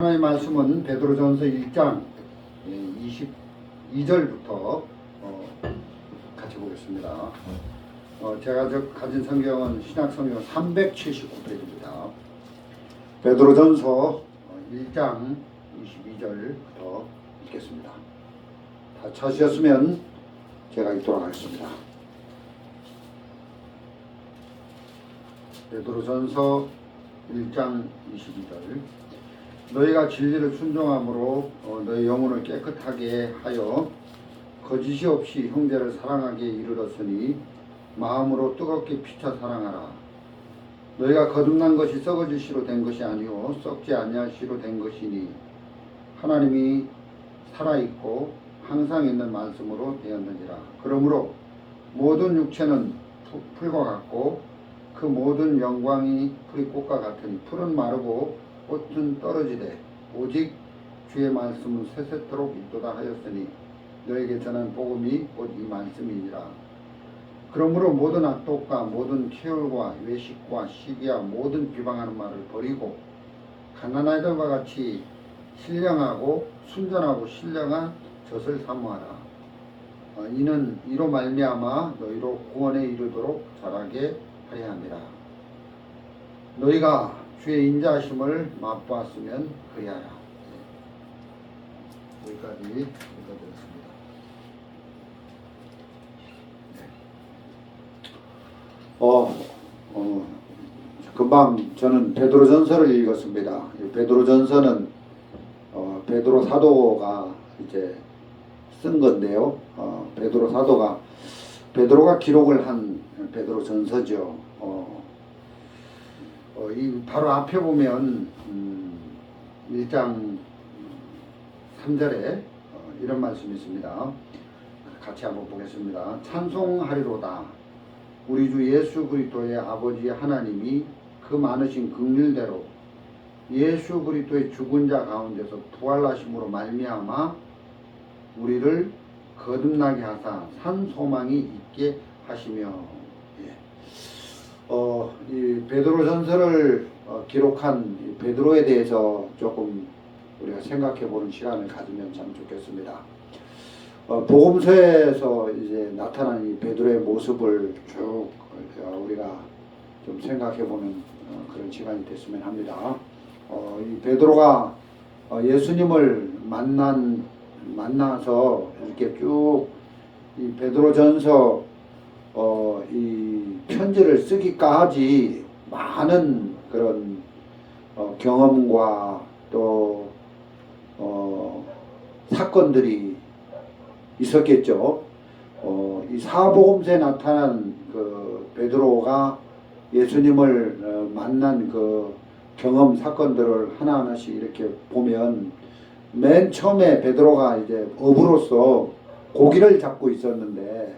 하나님의 말씀은 베드로전서 1장 22절부터 같이 보겠습니다. 제가 가진 성경은 신약성경 379페이지입니다. 베드로전서 1장 22절부터 읽겠습니다. 다 찾으셨으면 제가 읽도록 하겠습니다. 베드로전서 1장 22절. 너희가 진리를 순종함으로 너희 영혼을 깨끗하게 하여 거짓이 없이 형제를 사랑하기에 이르렀으니 마음으로 뜨겁게 피차 사랑하라. 너희가 거듭난 것이 썩어질 씨로 된 것이 아니요 썩지 아니할 씨로 된 것이니 하나님이 살아있고 항상 있는 말씀으로 되었느니라. 그러므로 모든 육체는 풀과 같고 그 모든 영광이 풀이 꽃과 같으니 풀은 마르고 꽃은 떨어지되 오직 주의 말씀은 세세토록 있도다 하였으니 너에게 전한 복음이 곧 이 말씀이니라. 그러므로 모든 악독과 모든 체열과 외식과 시기와 모든 비방하는 말을 버리고 가난아이들과 같이 신령하고 순전하고 신령한 젖을 사모하라. 이는 이로 말미암아 너희로 구원에 이르도록 자라게 하려 함이라. 너희가 주의 인자하심을 맛보았으면 그리하라. 여기까지 읽어드렸습니다. 금방 저는 베드로전서를 읽었습니다. 베드로전서는 베드로 사도가 이제 쓴 건데요. 베드로 사도가 베드로가 기록을 한 베드로전서죠. 이 바로 앞에 보면 1장 3절에 이런 말씀이 있습니다. 같이 한번 보겠습니다. 찬송하리로다. 우리 주 예수 그리스도의 아버지 하나님이 그 많으신 긍휼대로 예수 그리스도의 죽은 자 가운데서 부활하심으로 말미암아 우리를 거듭나게 하사 산 소망이 있게 하시며. 이 베드로전서를 기록한 이 베드로에 대해서 조금 우리가 생각해 보는 시간을 가지면 참 좋겠습니다. 복음서에서 이제 나타난 이 베드로의 모습을 쭉 우리가 좀 생각해 보는 그런 시간이 됐으면 합니다. 이 베드로가 예수님을 만나서 이렇게 쭉 이 베드로전서 이 편지를 쓰기까지 많은 그런 경험과 또 사건들이 있었겠죠. 이 사복음서에 나타난 그 베드로가 예수님을 만난 그 경험 사건들을 하나하나씩 이렇게 보면 맨 처음에 베드로가 이제 어부로서 고기를 잡고 있었는데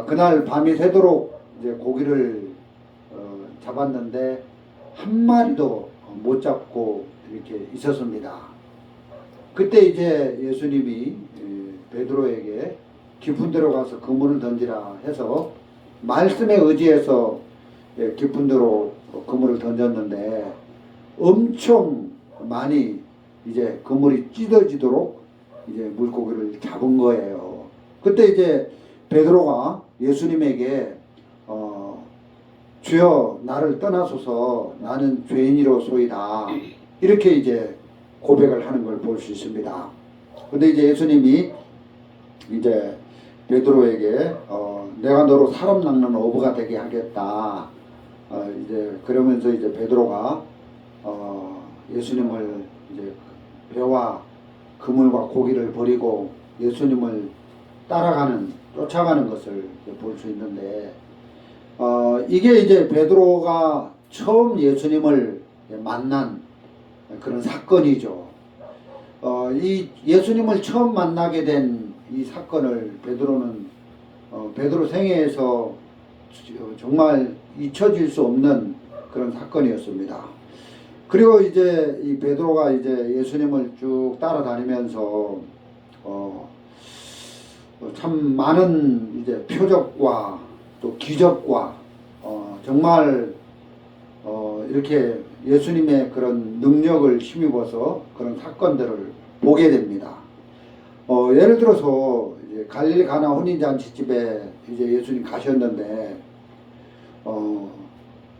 그날 밤이 새도록 이제 고기를 잡았는데 한 마리도 못 잡고 이렇게 있었습니다. 그때 이제 예수님이 베드로에게 깊은 데로 가서 그물을 던지라 해서 말씀에 의지해서 깊은 데로 그물을 던졌는데 엄청 많이 이제 그물이 찢어지도록 이제 물고기를 잡은 거예요. 그때 이제 베드로가 예수님에게 주여 나를 떠나소서 나는 죄인이로소이다 이렇게 이제 고백을 하는 걸 볼 수 있습니다. 근데 이제 예수님이 이제 베드로에게 내가 너로 사람 낚는 어부가 되게 하겠다. 이제 그러면서 이제 베드로가 예수님을 이제 배와 그물과 고기를 버리고 예수님을 쫓아가는 것을 볼 수 있는데, 이게 이제 베드로가 처음 예수님을 만난 그런 사건이죠. 이 예수님을 처음 만나게 된 이 사건을 베드로는 베드로 생애에서 정말 잊혀질 수 없는 그런 사건이었습니다. 그리고 이제 이 베드로가 이제 예수님을 쭉 따라다니면서 참 많은 이제 표적과 또 기적과 정말 이렇게 예수님의 그런 능력을 힘입어서 그런 사건들을 보게 됩니다. 예를 들어서 이제 갈릴리 가나 혼인잔치집에 이제 예수님 가셨는데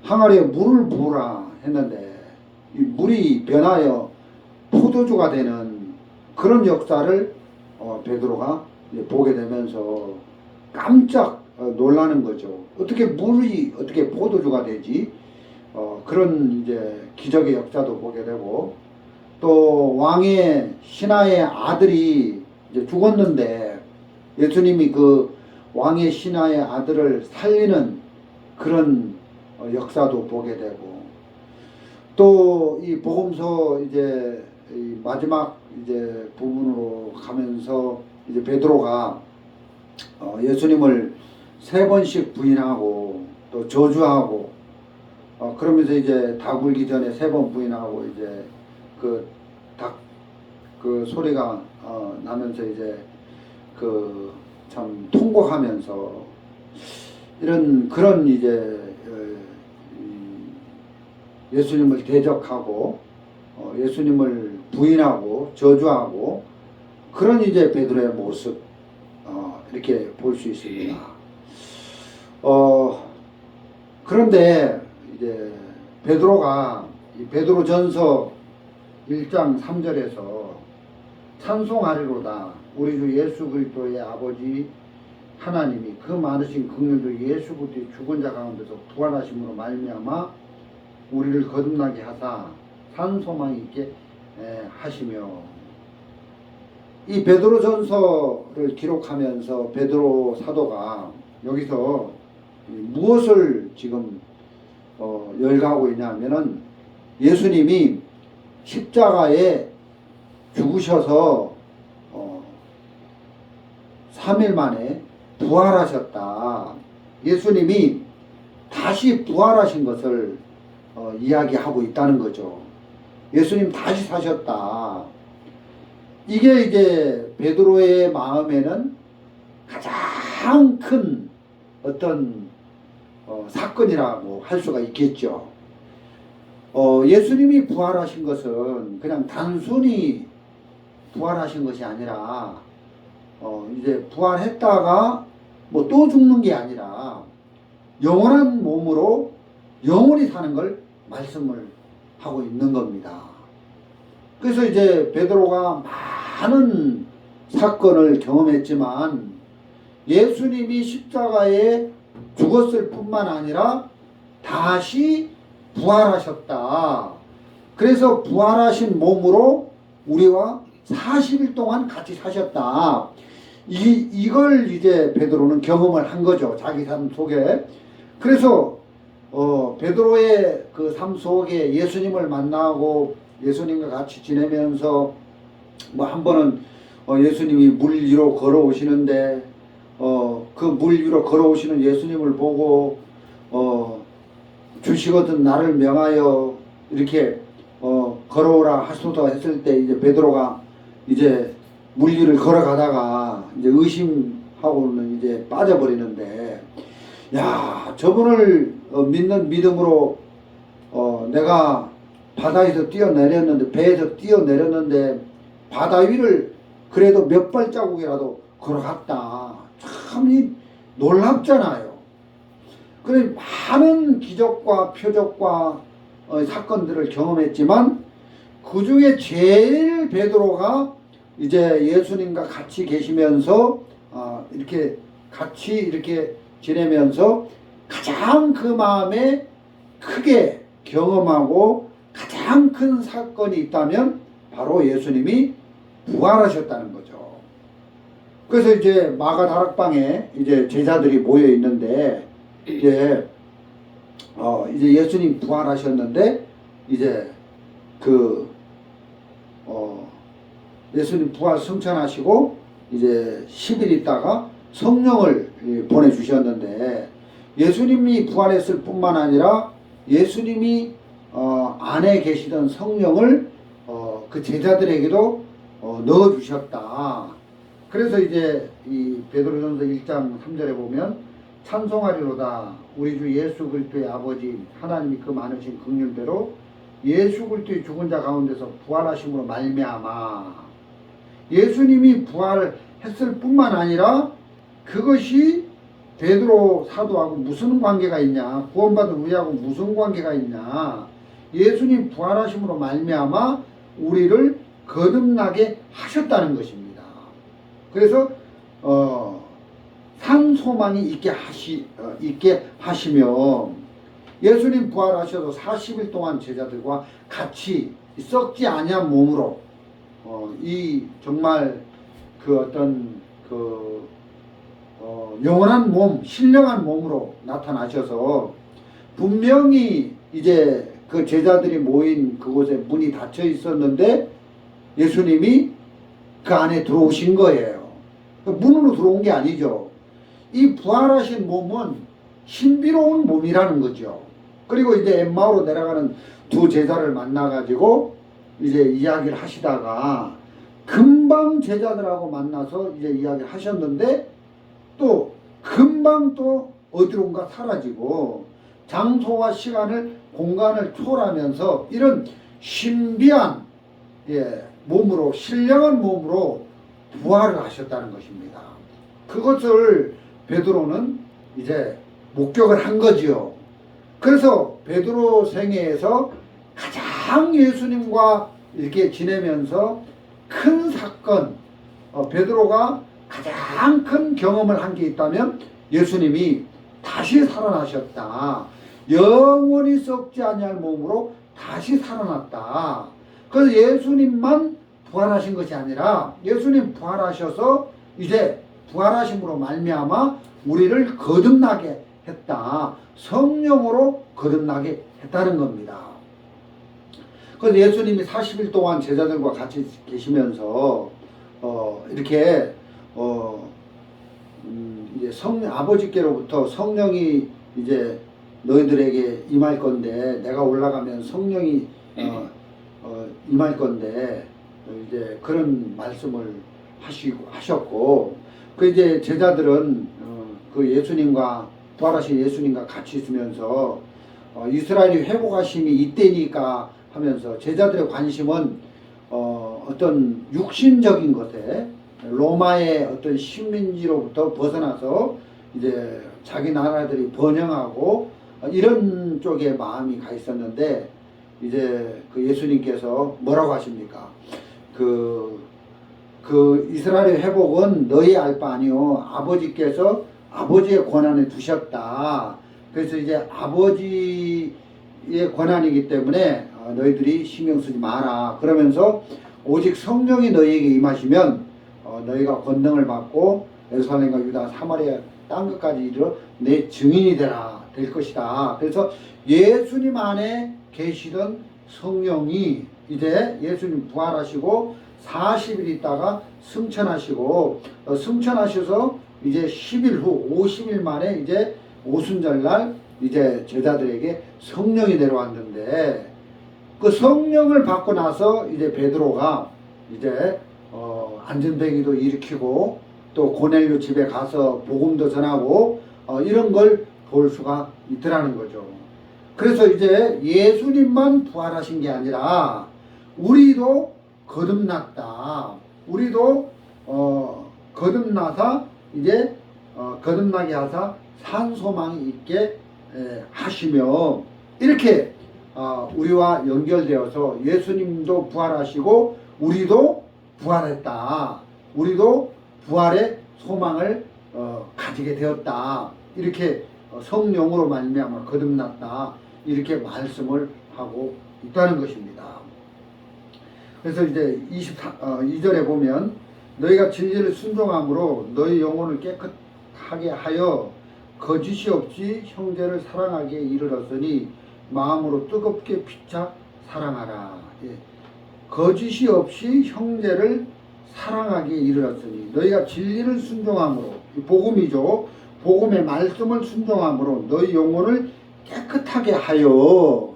항아리에 물을 부으라 했는데 이 물이 변하여 포도주가 되는 그런 역사를 베드로가 보게 되면서 깜짝 놀라는 거죠. 어떻게 물이 어떻게 포도주가 되지? 그런 이제 기적의 역사도 보게 되고, 또 왕의 신하의 아들이 이제 죽었는데 예수님이 그 왕의 신하의 아들을 살리는 그런 역사도 보게 되고, 또 이 복음서 이제 이 마지막 이제 부분으로 가면서 이제 베드로가 예수님을 3번씩 부인하고 또 저주하고 그러면서 이제 닭 울기 전에 3번 부인하고 이제 그 닭 그 소리가 나면서 이제 그 참 통곡하면서 이런 그런 이제 예수님을 대적하고 예수님을 부인하고 저주하고 그런 이제 베드로의 모습 이렇게 볼 수 있습니다. 그런데 이제 베드로가 베드로전서 1장 3절에서 찬송하리로다 우리 주 예수 그리스도의 아버지 하나님이 그 많으신 긍휼로 예수 그리스도의 죽은 자 가운데서 부활하심으로 말미암아 우리를 거듭나게 하사 산 소망이 있게 하시며, 이 베드로전서를 기록하면서 베드로 사도가 여기서 무엇을 지금 열거하고 있냐면은 예수님이 십자가에 죽으셔서 3일 만에 부활하셨다. 예수님이 다시 부활하신 것을 이야기하고 있다는 거죠. 예수님 다시 사셨다. 이게 이제 베드로의 마음에는 가장 큰 어떤 사건이라고 할 수가 있겠죠. 예수님이 부활하신 것은 그냥 단순히 부활하신 것이 아니라 이제 부활했다가 뭐 또 죽는 게 아니라 영원한 몸으로 영원히 사는 걸 말씀을 하고 있는 겁니다. 그래서 이제 베드로가 많은 사건을 경험했지만 예수님이 십자가에 죽었을 뿐만 아니라 다시 부활하셨다. 그래서 부활하신 몸으로 우리와 40일 동안 같이 사셨다. 이걸 이제 베드로는 경험을 한 거죠. 자기 삶 속에. 그래서 베드로의 그 삶 속에 예수님을 만나고 예수님과 같이 지내면서 뭐 한 번은 예수님이 물 위로 걸어오시는데 그 물 위로 걸어오시는 예수님을 보고 주시거든 나를 명하여 이렇게 걸어오라 하소서 했을 때 이제 베드로가 이제 물 위를 걸어가다가 이제 의심하고는 이제 빠져버리는데, 야, 저분을 믿는 믿음으로 내가 바다에서 뛰어내렸는데, 배에서 뛰어내렸는데 바다 위를 그래도 몇 발자국이라도 걸어갔다. 참 놀랍잖아요. 그래 많은 기적과 표적과 사건들을 경험했지만 그 중에 제일 베드로가 이제 예수님과 같이 계시면서 이렇게 같이 이렇게 지내면서 가장 그 마음에 크게 경험하고 가장 큰 사건이 있다면 바로 예수님이 부활하셨다는 거죠. 그래서 이제 마가 다락방에 이제 제자들이 모여 있는데 이제 예수님 부활하셨는데 이제 예수님 부활 승천하시고 이제 10일 있다가 성령을 보내주셨는데, 예수님이 부활했을 뿐만 아니라 예수님이 안에 계시던 성령을 그 제자들에게도 넣어주셨다. 그래서 이제 이 베드로전서 1장 3절에 보면 찬송하리로다 우리 주 예수 그리스도의 아버지 하나님이 그 많으신 긍휼대로 예수 그리스도의 죽은 자 가운데서 부활하심으로 말미암아 예수님이 부활했을 뿐만 아니라 그것이 베드로 사도하고 무슨 관계가 있냐? 구원받은 우리하고 무슨 관계가 있냐? 예수님 부활하심으로 말미암아 우리를 거듭나게 하셨다는 것입니다. 그래서 산 소망이 있게 하시며 예수님 부활하셔서 40일 동안 제자들과 같이 썩지 아니한 몸으로 이 정말 그 어떤 영원한 몸, 신령한 몸으로 나타나셔서 분명히 이제 그 제자들이 모인 그곳에 문이 닫혀 있었는데 예수님이 그 안에 들어오신 거예요. 문으로 들어온 게 아니죠. 이 부활하신 몸은 신비로운 몸이라는 거죠. 그리고 이제 엠마오로 내려가는 두 제자를 만나가지고 이제 이야기를 하시다가 금방 제자들하고 만나서 이제 이야기를 하셨는데 또 금방 또 어디론가 사라지고 장소와 시간을 공간을 초월하면서 이런 신비한 몸으로 신령한 몸으로 부활을 하셨다는 것입니다. 그것을 베드로는 이제 목격을 한 거지요. 그래서 베드로 생애에서 가장 예수님과 이렇게 지내면서 큰 사건, 베드로가 가장 큰 경험을 한 게 있다면 예수님이 다시 살아나셨다. 영원히 썩지 아니할 몸으로 다시 살아났다. 그래서 예수님만 부활하신 것이 아니라 예수님 부활하셔서 이제 부활하심으로 말미암아 우리를 거듭나게 했다. 성령으로 거듭나게 했다는 겁니다. 그래서 예수님이 40일 동안 제자들과 같이 계시면서 이렇게 이제 아버지께로부터 성령이 이제 너희들에게 임할 건데 내가 올라가면 성령이 임할 건데 이제 그런 말씀을 하셨고 그 이제 제자들은 그 예수님과 부활하신 예수님과 같이 있으면서 이스라엘이 회복하심이 이때니까 하면서 제자들의 관심은 어떤 육신적인 것에 로마의 어떤 식민지로부터 벗어나서 이제 자기 나라들이 번영하고 이런 쪽에 마음이 가 있었는데 이제 그 예수님께서 뭐라고 하십니까? 그 이스라엘의 회복은 너희 알 바 아니요 아버지께서 아버지의 권한에 두셨다. 그래서 이제 아버지의 권한이기 때문에 너희들이 신경 쓰지 마라. 그러면서 오직 성령이 너희에게 임하시면 너희가 권능을 받고 예루살렘과 유다 사마리아 땅 끝까지 이르러 내 증인이 될 것이다. 그래서 예수님 안에 계시던 성령이 이제 예수님 부활하시고 40일 있다가 승천하시고 승천하셔서 이제 10일 후 50일 만에 이제 오순절날 이제 제자들에게 성령이 내려왔는데 그 성령을 받고 나서 이제 베드로가 이제 안전뱅이도 일으키고 또 고넬료 집에 가서 복음도 전하고 이런 걸 볼 수가 있더라는 거죠. 그래서 이제 예수님만 부활하신 게 아니라 우리도 거듭났다. 우리도 거듭나서 이제 거듭나게 하사 산 소망이 있게 하시며 이렇게 우리와 연결되어서 예수님도 부활하시고 우리도 부활했다. 우리도 부활의 소망을 가지게 되었다. 이렇게 성령으로 말미암아 거듭났다. 이렇게 말씀을 하고 있다는 것입니다. 그래서 이제 2절에 보면 너희가 진리를 순종함으로 너희 영혼을 깨끗하게 하여 거짓이 없이 형제를 사랑하게 이르렀으니 마음으로 뜨겁게 피차 사랑하라. 거짓이 없이 형제를 사랑하게 이르렀으니 너희가 진리를 순종함으로 복음이죠. 복음의 말씀을 순종함으로 너희 영혼을 깨끗하게 하여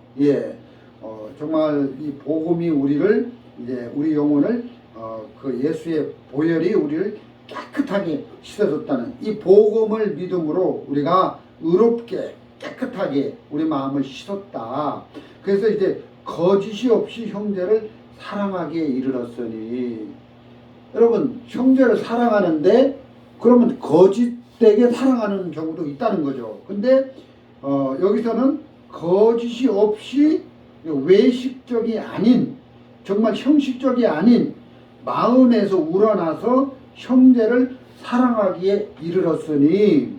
정말 이 복음이 우리를 이제 우리 영혼을 그 예수의 보혈이 우리를 깨끗하게 씻어줬다는 이 복음을 믿음으로 우리가 의롭게 깨끗하게 우리 마음을 씻었다. 그래서 이제 거짓이 없이 형제를 사랑하기에 이르렀으니. 여러분, 형제를 사랑하는데 그러면 거짓되게 사랑하는 경우도 있다는 거죠. 근데 여기서는 거짓이 없이 외식적이 아닌, 정말 형식적이 아닌 마음에서 우러나서 형제를 사랑하기에 이르렀으니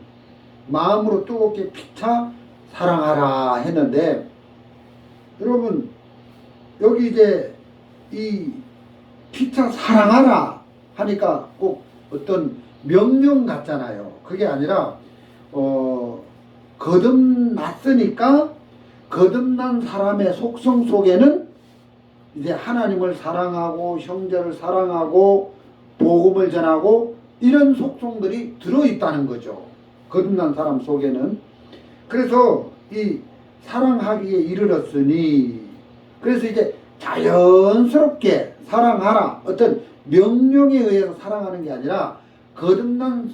마음으로 뜨겁게 피차 사랑하라 했는데, 여러분 여기 이제 이 피차 사랑하라 하니까 꼭 어떤 명령 같잖아요. 그게 아니라 거듭났으니까 거듭난 사람의 속성 속에는 이제 하나님을 사랑하고 형제를 사랑하고 복음을 전하고 이런 속성들이 들어있다는 거죠. 거듭난 사람 속에는. 그래서 이 사랑하기에 이르렀으니, 그래서 이제 자연스럽게 사랑하라, 어떤 명령에 의해서 사랑하는 게 아니라 거듭난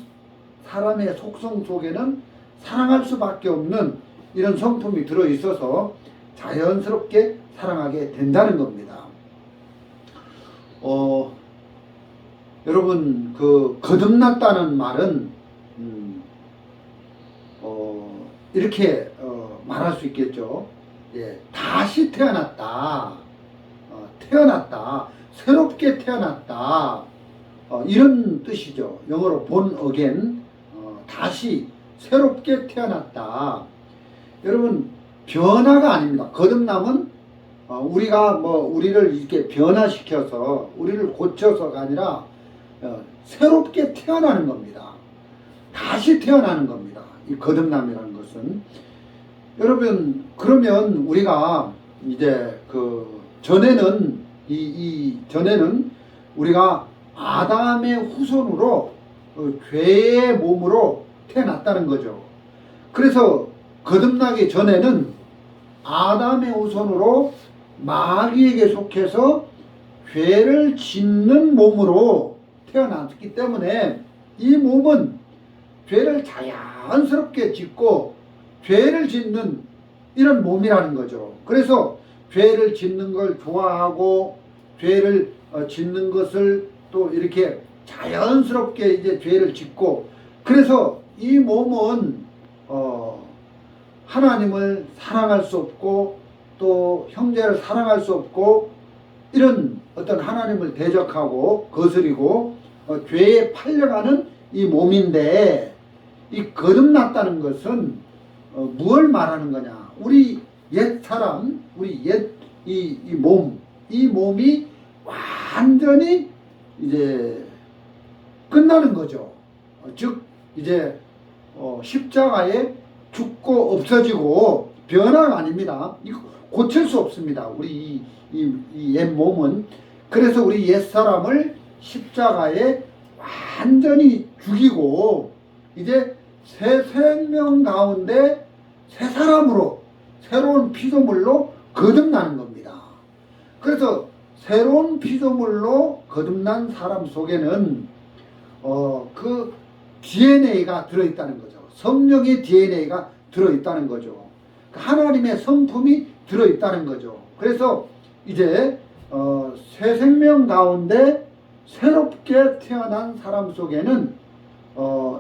사람의 속성 속에는 사랑할 수밖에 없는 이런 성품이 들어있어서 자연스럽게 사랑하게 된다는 겁니다. 여러분, 그 거듭났다는 말은 이렇게 말할 수 있겠죠. 예, 다시 태어났다, 태어났다, 새롭게 태어났다, 이런 뜻이죠. 영어로 born again, 다시 새롭게 태어났다. 여러분, 변화가 아닙니다. 거듭남은 우리가 우리를 이렇게 변화시켜서 우리를 고쳐서가 아니라 새롭게 태어나는 겁니다. 다시 태어나는 겁니다. 이 거듭남이라는 것은. 여러분, 그러면 우리가 이제 그 전에는 전에는 우리가 아담의 후손으로 죄의 몸으로 태어났다는 거죠. 그래서 거듭나기 전에는 아담의 후손으로 마귀에게 속해서 죄를 짓는 몸으로 태어났기 때문에 이 몸은 죄를 자연스럽게 짓고 죄를 짓는 이런 몸이라는 거죠. 그래서 죄를 짓는 걸 좋아하고 죄를 짓는 것을 또 이렇게 자연스럽게 이제 죄를 짓고, 그래서 이 몸은 하나님을 사랑할 수 없고 또 형제를 사랑할 수 없고 이런 어떤 하나님을 대적하고 거스리고 죄에 팔려가는 이 몸인데, 이 거듭났다는 것은 무엇을 말하는 거냐? 우리 옛 사람, 우리 옛 이 몸이 완전히 이제 끝나는 거죠. 즉 이제 십자가에 죽고 없어지고 변화가 아닙니다. 이거 고칠 수 없습니다. 우리 이 옛 몸은. 그래서 우리 옛 사람을 십자가에 완전히 죽이고 이제 새 생명 가운데 새 사람으로 새로운 피조물로 거듭나는 겁니다. 그래서 새로운 피조물로 거듭난 사람 속에는 그 DNA가 들어있다는 거죠. 성령의 DNA가 들어있다는 거죠. 하나님의 성품이 들어있다는 거죠. 그래서 이제 새 생명 가운데 새롭게 태어난 사람 속에는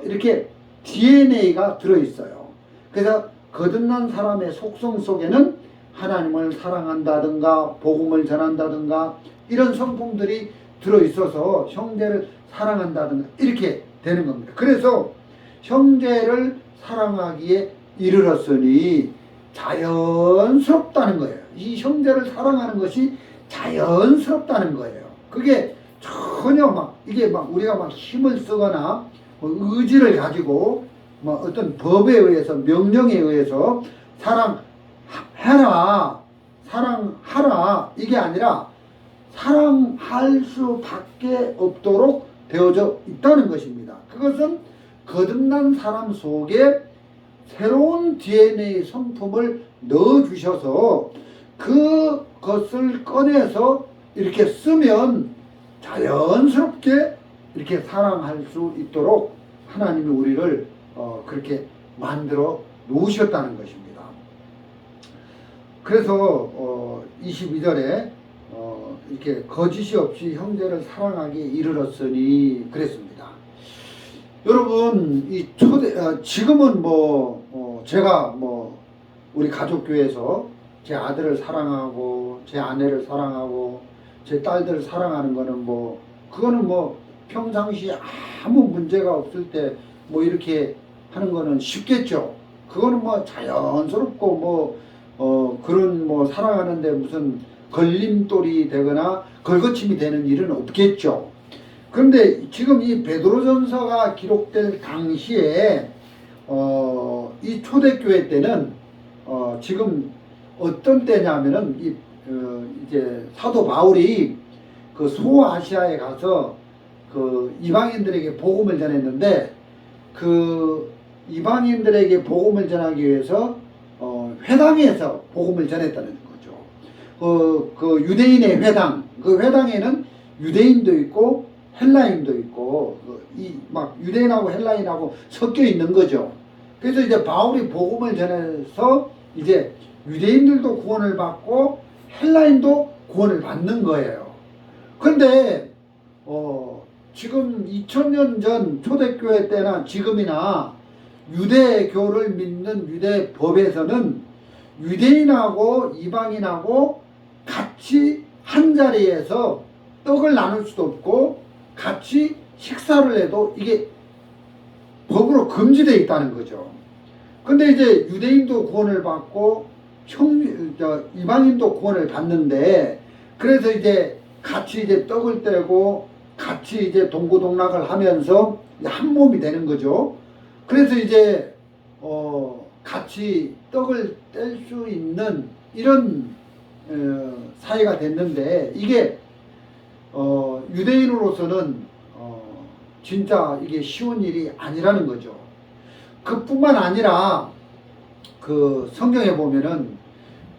이렇게 DNA가 들어있어요. 그래서 거듭난 사람의 속성 속에는 하나님을 사랑한다든가 복음을 전한다든가 이런 성품들이 들어있어서 형제를 사랑한다든가 이렇게 되는 겁니다. 그래서 형제를 사랑하기에 이르렀으니 자연스럽다는 거예요. 이 형제를 사랑하는 것이 자연스럽다는 거예요. 그게 전혀 이게 우리가 힘을 쓰거나 의지를 가지고 어떤 법에 의해서 명령에 의해서 사랑하라 이게 아니라 사랑할 수밖에 없도록 되어져 있다는 것입니다. 그것은 거듭난 사람 속에 새로운 DNA 성품을 넣어주셔서 그것을 꺼내서 이렇게 쓰면 자연스럽게 이렇게 사랑할 수 있도록 하나님이 우리를 그렇게 만들어 놓으셨다는 것입니다. 그래서 22절에 이렇게 거짓이 없이 형제를 사랑하기에 이르렀으니 그랬습니다. 여러분 이 지금은 제가 우리 가족교회에서 제 아들을 사랑하고 제 아내를 사랑하고 제 딸들을 사랑하는 거는 그거는 평상시에 아무 문제가 없을 때 이렇게 하는 거는 쉽겠죠. 그거는 자연스럽고 그런 사랑하는데 무슨 걸림돌이 되거나 걸거침이 되는 일은 없겠죠. 그런데 지금 이 베드로전서가 기록될 당시에 이 초대교회 때는 지금 어떤 때냐면은 이제 사도 바울이 그 소아시아에 가서 그 이방인들에게 복음을 전했는데 그 이방인들에게 복음을 전하기 위해서 회당에서 복음을 전했다는 거죠. 그 유대인의 회당, 그 회당에는 유대인도 있고 헬라인도 있고 유대인하고 헬라인하고 섞여 있는 거죠. 그래서 이제 바울이 복음을 전해서 이제 유대인들도 구원을 받고 헬라인도 구원을 받는 거예요. 그런데 지금 2000년 전 초대교회 때나 지금이나 유대교를 믿는 유대법에서는 유대인하고 이방인하고 같이 한 자리에서 떡을 나눌 수도 없고 같이 식사를 해도 이게 법으로 금지되어 있다는 거죠. 근데 이제 유대인도 구원을 받고 이방인도 구원을 받는데, 그래서 이제 같이 이제 떡을 떼고 같이 이제 동고동락을 하면서 한 몸이 되는 거죠. 그래서 이제 같이 떡을 뗄 수 있는 이런 사회가 됐는데, 이게 유대인으로서는 진짜 이게 쉬운 일이 아니라는 거죠. 그뿐만 아니라 그 성경에 보면은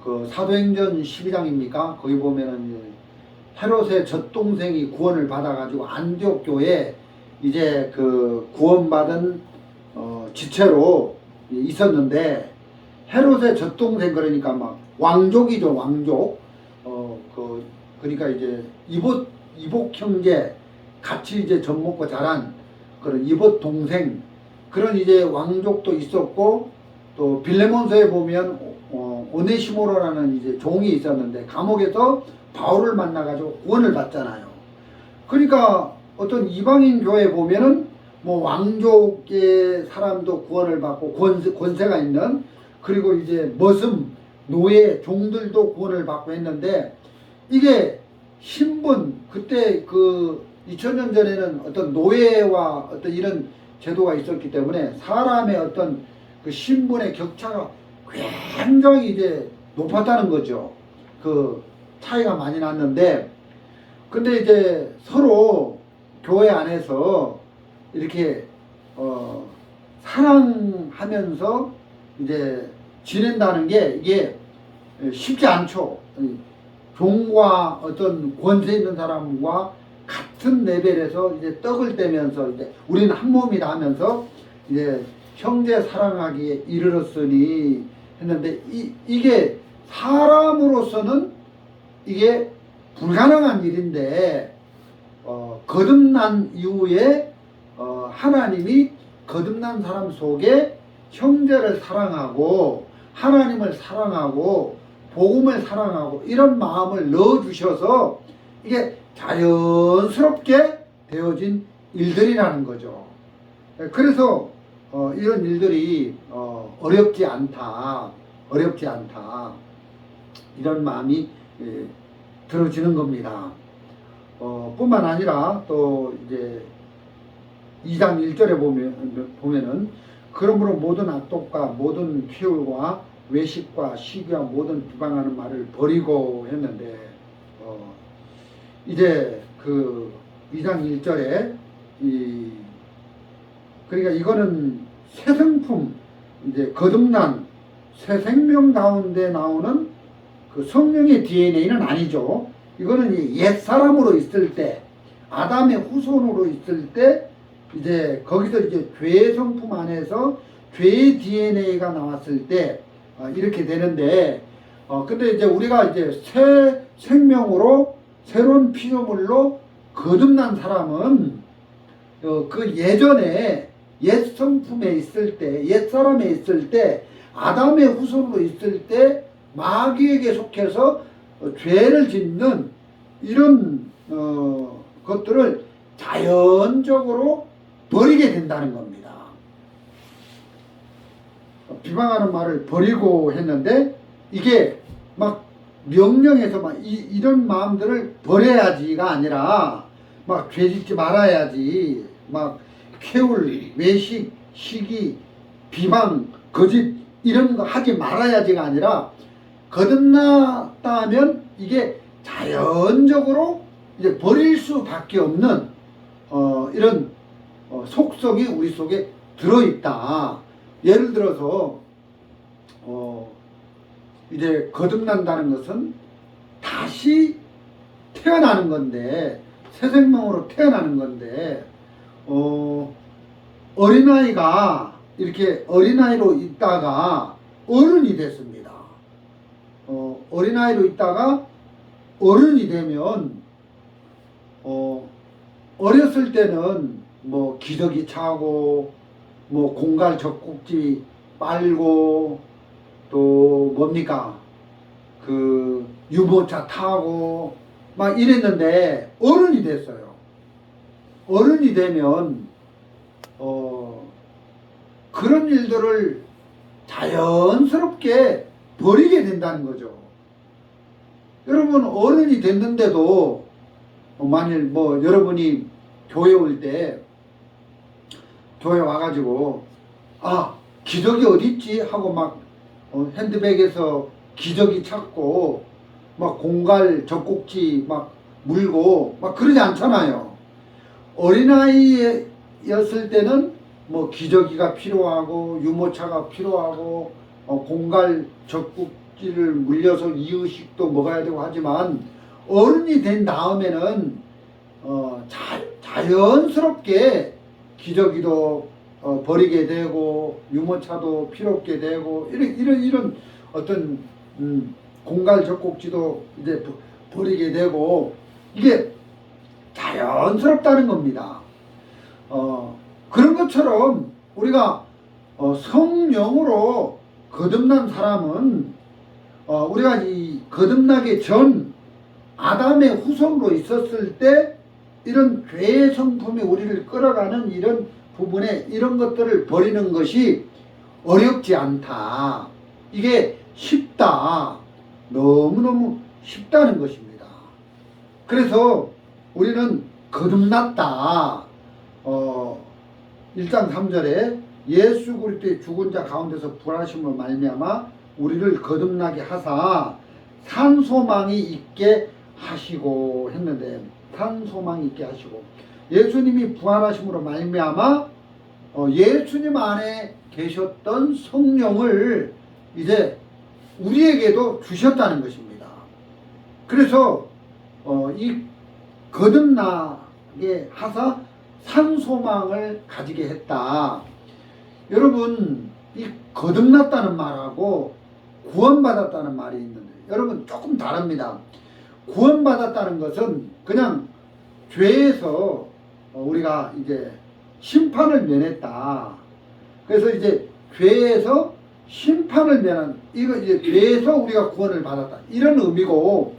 그 사도행전 12장입니까? 거기 보면은 헤롯의 젖동생이 구원을 받아가지고 안디옥 교회에 이제 그 구원받은 지체로 있었는데, 헤롯의 젖동생 그러니까 막 왕족이죠, 왕족. 그러니까 이제 이복 형제 같이 이제 젖 먹고 자란 그런 이복 동생, 그런 이제 왕족도 있었고, 또 빌레몬서에 보면 오네시모로라는 이제 종이 있었는데 감옥에서 바울을 만나가지고 구원을 받잖아요. 그러니까 어떤 이방인 교회에 보면은 왕족의 사람도 구원을 받고 권세가 있는, 그리고 이제 머슴 노예 종들도 구원을 받고 했는데, 이게 신분, 그때 그 2000년 전에는 어떤 노예와 어떤 이런 제도가 있었기 때문에 사람의 어떤 그 신분의 격차가 굉장히 이제 높았다는 거죠. 그 차이가 많이 났는데, 근데 이제 서로 교회 안에서 이렇게 사랑하면서 이제 지낸다는 게 이게 쉽지 않죠. 종과 어떤 권세 있는 사람과 같은 레벨에서 이제 떡을 떼면서 이제 우리는 한 몸이다 하면서 이제 형제 사랑하기에 이르렀으니 했는데, 이게 사람으로서는 이게 불가능한 일인데, 거듭난 이후에 하나님이 거듭난 사람 속에 형제를 사랑하고 하나님을 사랑하고 복음을 사랑하고 이런 마음을 넣어주셔서 이게 자연스럽게 되어진 일들이라는 거죠. 그래서 이런 일들이 어렵지 않다 이런 마음이 들어지는 겁니다. 뿐만 아니라 또 이제 2장 1절에 보면은 그러므로 모든 악독과 모든 쾌울과 외식과 시기와 모든 비방하는 말을 버리고 했는데, 이제 그 2장 1절에 그러니까 이거는 새 생품, 이제 거듭난 새 생명 가운데 나오는 그 성령의 DNA는 아니죠. 이거는 옛 사람으로 있을 때, 아담의 후손으로 있을 때, 이제 거기서 이제 죄의 성품 안에서 죄의 DNA가 나왔을 때 이렇게 되는데, 근데 이제 우리가 이제 새 생명으로 새로운 피조물로 거듭난 사람은 그 예전에 옛 성품에 있을 때, 옛 사람에 있을 때, 아담의 후손으로 있을 때 마귀에게 속해서 죄를 짓는 이런 것들을 자연적으로 버리게 된다는 겁니다. 비방하는 말을 버리고 했는데 이게 막 명령해서 막 이런 마음들을 버려야지가 아니라 막 죄짓지 말아야지, 막 쾌울, 외식, 시기, 비방, 거짓 이런 거 하지 말아야지가 아니라 거듭났다 하면 이게 자연적으로 이제 버릴 수밖에 없는 이런 속성이 우리 속에 들어있다. 예를 들어서 이제 거듭난다는 것은 다시 태어나는 건데, 새 생명으로 태어나는 건데, 어린아이가 이렇게 어린아이로 있다가 어른이 됐습니다. 어린아이로 있다가 어른이 되면 어렸을 때는 뭐 기저귀 차고 뭐 공갈 젖꼭지 빨고 또 뭡니까 그 유모차 타고 막 이랬는데 어른이 됐어요. 어른이 되면 그런 일들을 자연스럽게 버리게 된다는 거죠. 여러분 어른이 됐는데도 만일 뭐 여러분이 교회 올 때 교회 와가지고 기저귀 어디 있지 하고 막 핸드백에서 기저귀 찾고 막 공갈 젖꼭지 막 물고 막 그러지 않잖아요. 어린아이였을 때는 뭐 기저귀가 필요하고 유모차가 필요하고 공갈 젖꼭지를 물려서 이유식도 먹어야 되고 하지만 어른이 된 다음에는 자연스럽게 기저귀도 버리게 되고 유모차도 필요 없게 되고 이런 어떤 공갈 젖꼭지도 이제 버리게 되고 이게 자연스럽다는 겁니다. 그런 것처럼 우리가 성령으로 거듭난 사람은 우리가 이 거듭나기 전 아담의 후손으로 있었을 때 이런 죄의 성품이 우리를 끌어가는 이런 부분에 이런 것들을 버리는 것이 어렵지 않다. 이게 쉽다. 너무너무 쉽다는 것입니다. 그래서 우리는 거듭났다. 1장 3절에 예수 그리스도의 죽은 자 가운데서 부활하심으로 말미암아 우리를 거듭나게 하사 산 소망이 있게 하시고 했는데, 산 소망이 있게 하시고 예수님이 부활하심으로 말미암아 예수님 안에 계셨던 성령을 이제 우리에게도 주셨다는 것입니다. 그래서 이 거듭나게 하사 산 소망을 가지게 했다. 여러분 이 거듭났다는 말하고 구원받았다는 말이 있는데 여러분 조금 다릅니다. 구원받았다는 것은 그냥 죄에서 우리가 이제 심판을 면했다. 그래서 이제 죄에서 심판을 면한 이거 이제 죄에서 우리가 구원을 받았다 이런 의미고,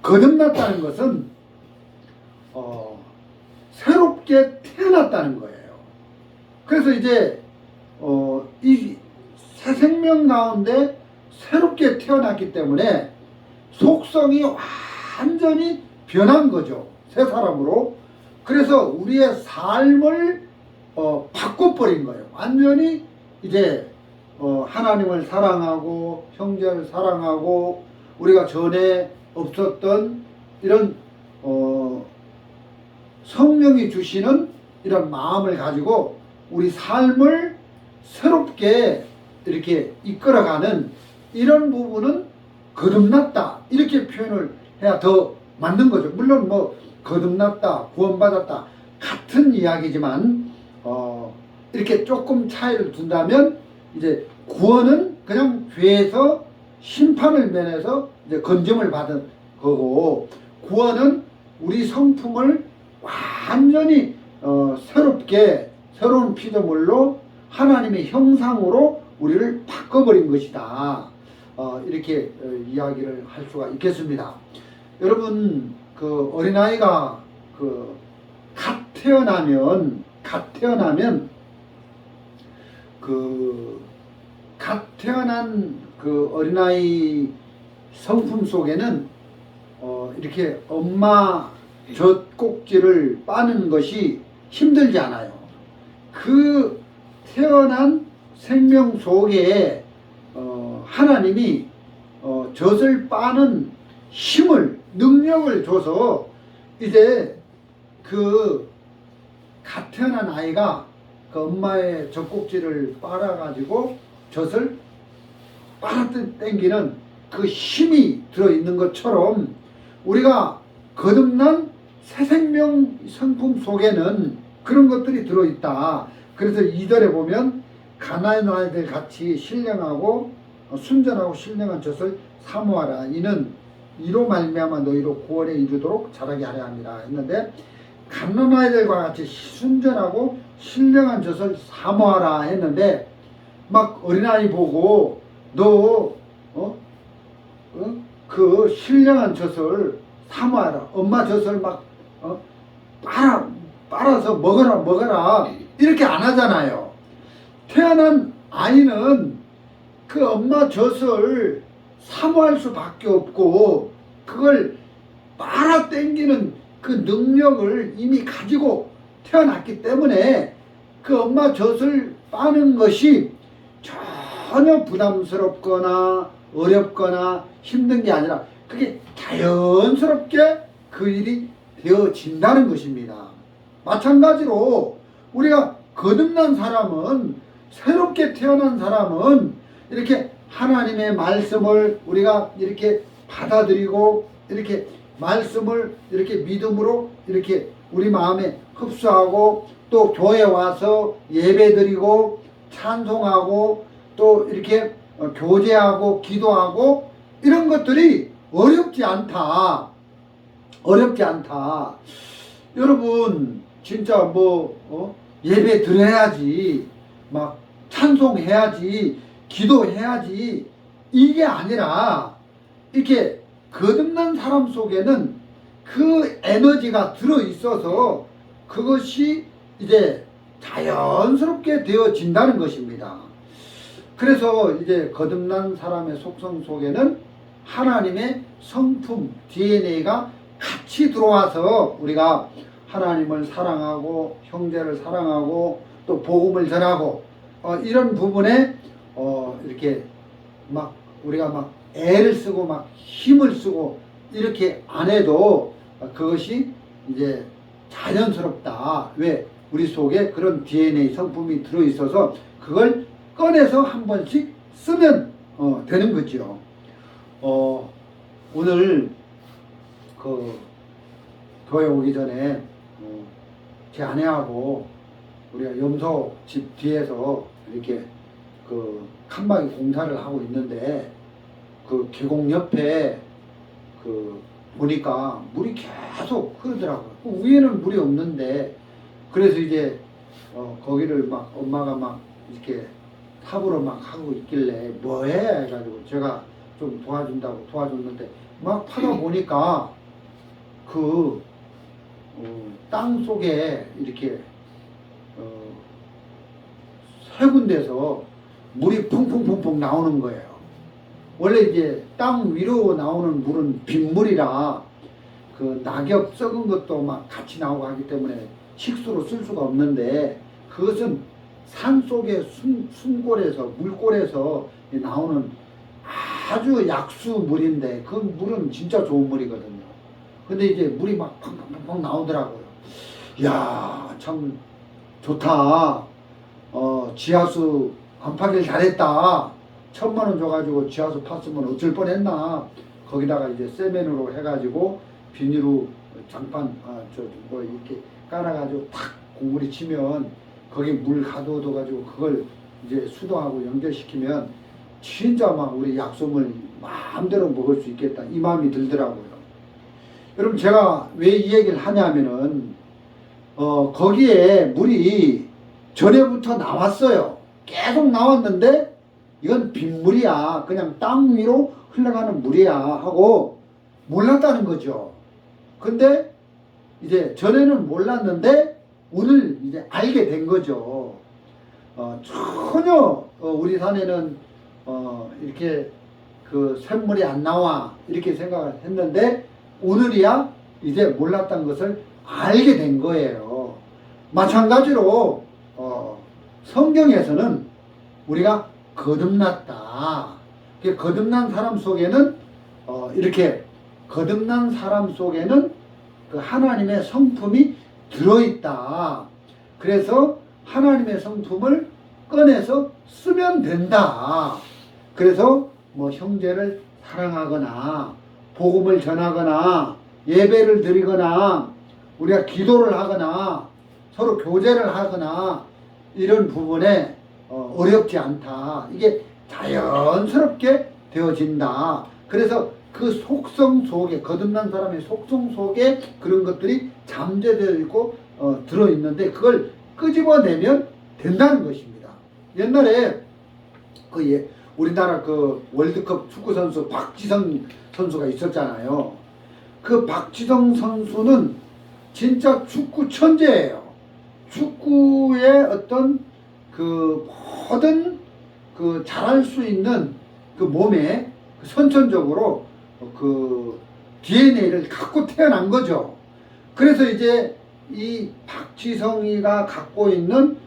거듭났다는 것은 새롭게 태어났다는 거예요. 그래서 이제 이 새 생명 가운데 새롭게 태어났기 때문에 속성이 완전히 변한 거죠. 새 사람으로. 그래서 우리의 삶을 바꿔버린 거예요. 완전히 이제 하나님을 사랑하고 형제를 사랑하고 우리가 전에 없었던 이런 성령이 주시는 이런 마음을 가지고 우리 삶을 새롭게 이렇게 이끌어가는 이런 부분은 거듭났다 이렇게 표현을 해야 더 맞는 거죠. 물론 뭐 거듭났다 구원받았다 같은 이야기지만 이렇게 조금 차이를 둔다면 이제 구원은 그냥 죄에서 심판을 면해서 이제 건짐을 받은 거고, 구원은 우리 성품을 완전히 새롭게 새로운 피조물로 하나님의 형상으로 우리를 바꿔버린 것이다. 이렇게 이야기를 할 수가 있겠습니다. 여러분, 그 어린아이가 갓 태어나면 갓 태어난 그 어린아이 성품 속에는 이렇게 엄마 젖꼭지를 빠는 것이 힘들지 않아요. 그 태어난 생명 속에 하나님이 젖을 빠는 힘을, 능력을 줘서 이제 그 갓 태어난 아이가 그 엄마의 젖꼭지를 빨아가지고 젖을 빨아당기는 그 힘이 들어있는 것처럼 우리가 거듭난 새 생명 성품 속에는 그런 것들이 들어있다. 그래서 2절에 보면 가나안 아이들 같이 신령하고 순전하고 신령한 젖을 사모하라. 이로 말미암아 너희로 구원에 이르도록 자라게 하려 합니다 했는데, 가나안 아이들과 같이 순전하고 신령한 젖을 사모하라 했는데, 막 어린아이 보고 너 그 신령한 젖을 사모하라, 엄마 젖을 막 빨아서 먹어라 이렇게 안 하잖아요. 태어난 아이는 그 엄마 젖을 사모할 수밖에 없고, 그걸 빨아 당기는 그 능력을 이미 가지고 태어났기 때문에 그 엄마 젖을 빠는 것이 전혀 부담스럽거나 어렵거나 힘든 게 아니라 그게 자연스럽게 그 일이 되어진다는 것입니다. 마찬가지로 우리가 거듭난 사람은, 새롭게 태어난 사람은 이렇게 하나님의 말씀을 우리가 이렇게 받아들이고, 이렇게 말씀을 이렇게 믿음으로 이렇게 우리 마음에 흡수하고, 또 교회 와서 예배드리고 찬송하고 또 이렇게 교제하고 기도하고, 이런 것들이 어렵지 않다. 여러분, 진짜 예배 드려야지, 막 찬송해야지, 기도해야지, 이게 아니라 이렇게 거듭난 사람 속에는 그 에너지가 들어있어서 그것이 이제 자연스럽게 되어진다는 것입니다. 그래서 이제 거듭난 사람의 속성 속에는 하나님의 성품, DNA가 같이 들어와서 우리가 하나님을 사랑하고 형제를 사랑하고 또 복음을 전하고 이런 부분에 이렇게 막 우리가 막 애를 쓰고 막 힘을 쓰고 이렇게 안 해도 그것이 이제 자연스럽다. 왜? 우리 속에 그런 DNA 성품이 들어있어서 그걸 꺼내서 한 번씩 쓰면 되는 거죠. 오늘 그 교회 오기 전에 제 아내하고 우리가 염소 집 뒤에서 이렇게 그 칸막이 공사를 하고 있는데, 그 계곡 옆에 보니까 물이 계속 흐르더라고요. 그 위에는 물이 없는데, 그래서 이제 거기를 막 엄마가 막 이렇게 탑으로 막 하고 있길래 뭐해 해가지고 제가 좀 도와준다고 도와줬는데, 막 파다 보니까 그 땅 속에 이렇게 세 군데서 물이 퐁퐁퐁퐁 나오는 거예요. 원래 이제 땅 위로 나오는 물은 빗물이라 그 낙엽 썩은 것도 막 같이 나오고 하기 때문에 식수로 쓸 수가 없는데, 그것은 산 속의 숨골에서 물골에서 나오는 아주 약수 물인데, 그 물은 진짜 좋은 물이거든요. 근데 이제 물이 막 팡팡팡팡 나오더라고요. 이야, 참 좋다. 지하수 안 파길 잘했다. 1,000만 원 줘가지고 지하수 팠으면 어쩔 뻔했나. 거기다가 이제 세면으로 해가지고 비닐로 장판 이렇게 깔아가지고 탁 공물이 치면 거기 물 가둬둬가지고 그걸 이제 수도하고 연결시키면 진짜 막 우리 약솜을 마음대로 먹을 수 있겠다 이 마음이 들더라고요. 여러분 제가 왜 이 얘기를 하냐면은 거기에 물이 전에부터 나왔어요. 계속 나왔는데 이건 빗물이야, 그냥 땅 위로 흘러가는 물이야 하고 몰랐다는 거죠. 근데 이제 전에는 몰랐는데 오늘 이제 알게 된 거죠. 전혀 우리 산에는 이렇게 그 샘물이 안 나와 이렇게 생각을 했는데 오늘이야 이제 몰랐던 것을 알게 된 거예요. 마찬가지로 성경에서는 우리가 거듭났다. 거듭난 사람 속에는 이렇게 거듭난 사람 속에는 그 하나님의 성품이 들어있다. 그래서 하나님의 성품을 꺼내서 쓰면 된다. 그래서 뭐 형제를 사랑하거나 복음을 전하거나 예배를 드리거나 우리가 기도를 하거나 서로 교제를 하거나 이런 부분에 어렵지 않다. 이게 자연스럽게 되어진다. 그래서 그 속성 속에 거듭난 사람의 속성 속에 그런 것들이 잠재되어 있고 들어있는데 그걸 끄집어내면 된다는 것입니다. 옛날에 우리나라 그 월드컵 축구 선수 박지성 선수가 있었잖아요. 그 박지성 선수는 진짜 축구 천재예요. 축구의 어떤 그 모든 그 잘할 수 있는 그 몸에 선천적으로 그 DNA를 갖고 태어난 거죠. 그래서 이제 이 박지성이가 갖고 있는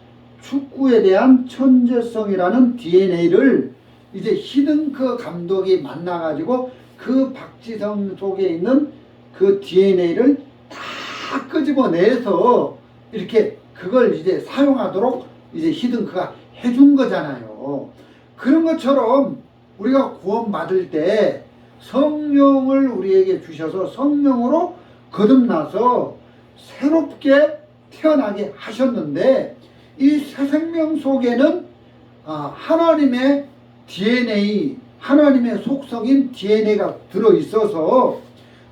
축구에 대한 천재성이라는 DNA를 이제 히든크 감독이 만나가지고 그 박지성 속에 있는 그 DNA를 다 끄집어내서 이렇게 그걸 이제 사용하도록 이제 히든크가 해준 거잖아요. 그런 것처럼 우리가 구원받을 때 성령을 우리에게 주셔서 성령으로 거듭나서 새롭게 태어나게 하셨는데 이 새 생명 속에는 하나님의 DNA, 하나님의 속성인 DNA가 들어있어서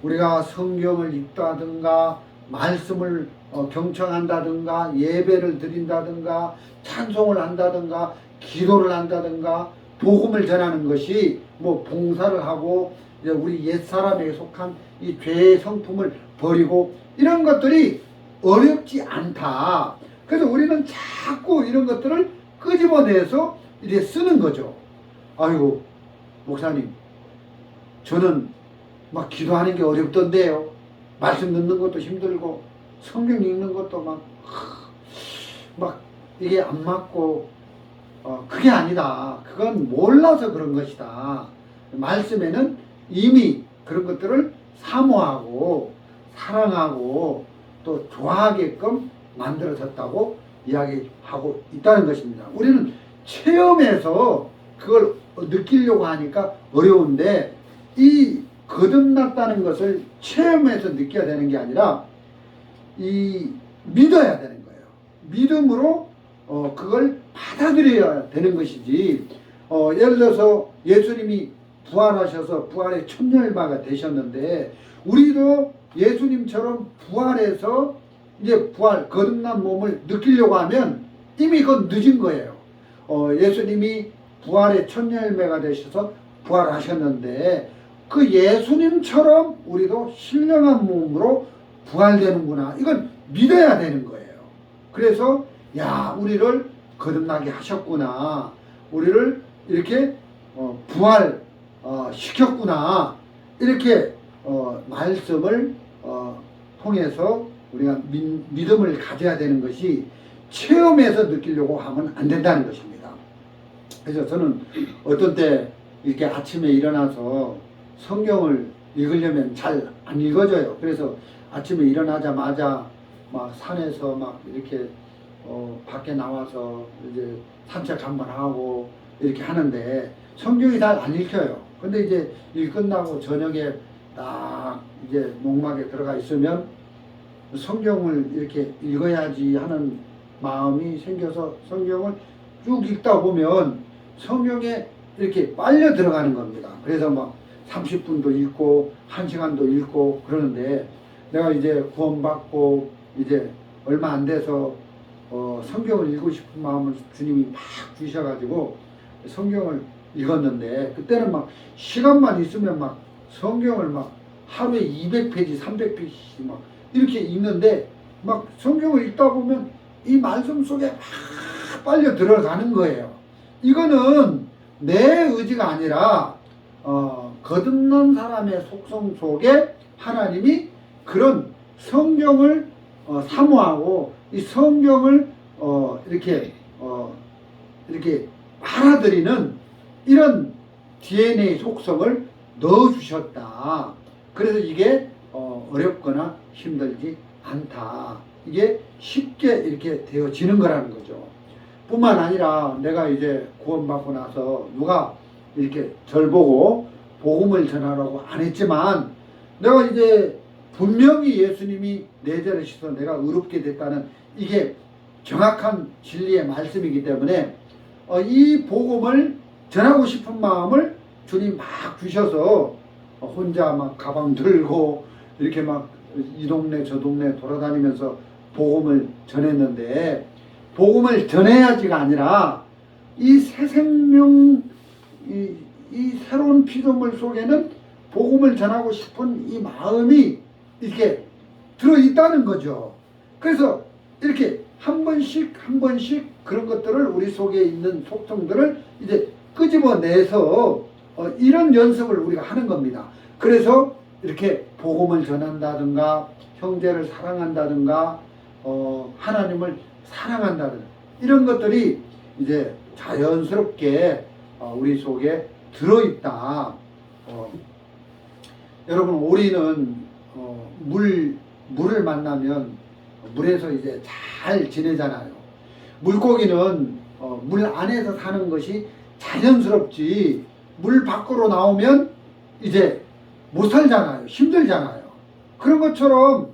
우리가 성경을 읽다든가 말씀을 경청한다든가 예배를 드린다든가 찬송을 한다든가 기도를 한다든가 복음을 전하는 것이 뭐 봉사를 하고 이제 우리 옛사람에게 속한 이 죄의 성품을 버리고 이런 것들이 어렵지 않다. 그래서 우리는 자꾸 이런 것들을 끄집어내서 이제 쓰는 거죠. 아이고 목사님 저는 막 기도하는 게 어렵던데요. 말씀 듣는 것도 힘들고 성경 읽는 것도 막 이게 안 맞고 그게 아니다. 그건 몰라서 그런 것이다. 말씀에는 이미 그런 것들을 사모하고 사랑하고 또 좋아하게끔 만들어졌다고 이야기하고 있다는 것입니다. 우리는 체험해서 그걸 느끼려고 하니까 어려운데 이 거듭났다는 것을 체험해서 느껴야 되는 게 아니라 믿어야 되는 거예요. 믿음으로 그걸 받아들여야 되는 것이지. 예를 들어서 예수님이 부활하셔서 부활의 첫 열마가 되셨는데 우리도 예수님처럼 부활해서 이제 거듭난 몸을 느끼려고 하면 이미 그건 늦은 거예요. 예수님이 부활의 첫 열매가 되셔서 부활하셨는데 그 예수님처럼 우리도 신령한 몸으로 부활되는구나. 이건 믿어야 되는 거예요. 그래서 우리를 거듭나게 하셨구나. 우리를 이렇게 부활 시켰구나. 이렇게 말씀을 통해서 우리가 믿음을 가져야 되는 것이 체험해서 느끼려고 하면 안 된다는 것입니다. 그래서 저는 어떤 때 이렇게 아침에 일어나서 성경을 읽으려면 잘 안 읽어져요. 그래서 아침에 일어나자마자 막 산에서 막 이렇게 밖에 나와서 이제 산책 한번 하고 이렇게 하는데 성경이 잘 안 읽혀요. 근데 이제 일 끝나고 저녁에 딱 이제 농막에 들어가 있으면 성경을 이렇게 읽어야지 하는 마음이 생겨서 성경을 쭉 읽다 보면 성경에 이렇게 빨려 들어가는 겁니다. 그래서 막 30분도 읽고 1시간도 읽고 그러는데 내가 이제 구원받고 이제 얼마 안 돼서 성경을 읽고 싶은 마음을 주님이 막 주셔가지고 성경을 읽었는데 그때는 막 시간만 있으면 막 성경을 막 하루에 200페이지, 300페이지 막 이렇게 읽는데 막 성경을 읽다 보면 이 말씀 속에 막 빨려 들어가는 거예요. 이거는 내 의지가 아니라 거듭난 사람의 속성 속에 하나님이 그런 성경을 사모하고 이 성경을 이렇게 받아들이는 이런 DNA 속성을 넣어주셨다. 그래서 이게 어렵거나 힘들지 않다. 이게 쉽게 이렇게 되어지는 거라는 거죠. 뿐만 아니라 내가 이제 구원받고 나서 누가 이렇게 절 보고 복음을 전하라고 안 했지만 내가 이제 분명히 예수님이 내 죄를 씻어 내가 의롭게 됐다는 이게 정확한 진리의 말씀이기 때문에 이 복음을 전하고 싶은 마음을 주님 막 주셔서 혼자 막 가방 들고 이렇게 막 이 동네 저 동네 돌아다니면서 복음을 전했는데 복음을 전해야지가 아니라 이 새 생명 이 새로운 피조물 속에는 복음을 전하고 싶은 이 마음이 이렇게 들어있다는 거죠. 그래서 이렇게 한 번씩 그런 것들을 우리 속에 있는 속성들을 이제 끄집어내서 이런 연습을 우리가 하는 겁니다. 그래서 이렇게 복음을 전한다든가 형제를 사랑한다든가 하나님을 사랑한다든가 이런 것들이 이제 자연스럽게 우리 속에 들어있다. 여러분 오리는 물을 만나면 물에서 이제 잘 지내잖아요. 물고기는 물 안에서 사는 것이 자연스럽지 물 밖으로 나오면 이제 못 살잖아요. 힘들잖아요. 그런 것처럼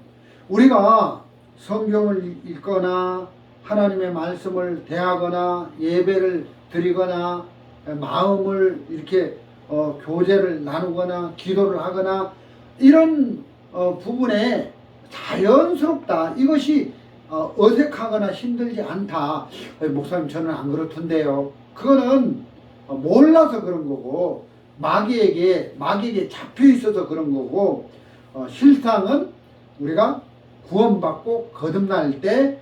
우리가 성경을 읽거나 하나님의 말씀을 대하거나 예배를 드리거나 마음을 이렇게 교제를 나누거나 기도를 하거나 이런 부분에 자연스럽다. 이것이 어색하거나 힘들지 않다. 목사님 저는 안 그렇던데요. 그거는 몰라서 그런 거고 마귀에게 잡혀 있어서 그런 거고 실상은 우리가 구원받고 거듭날 때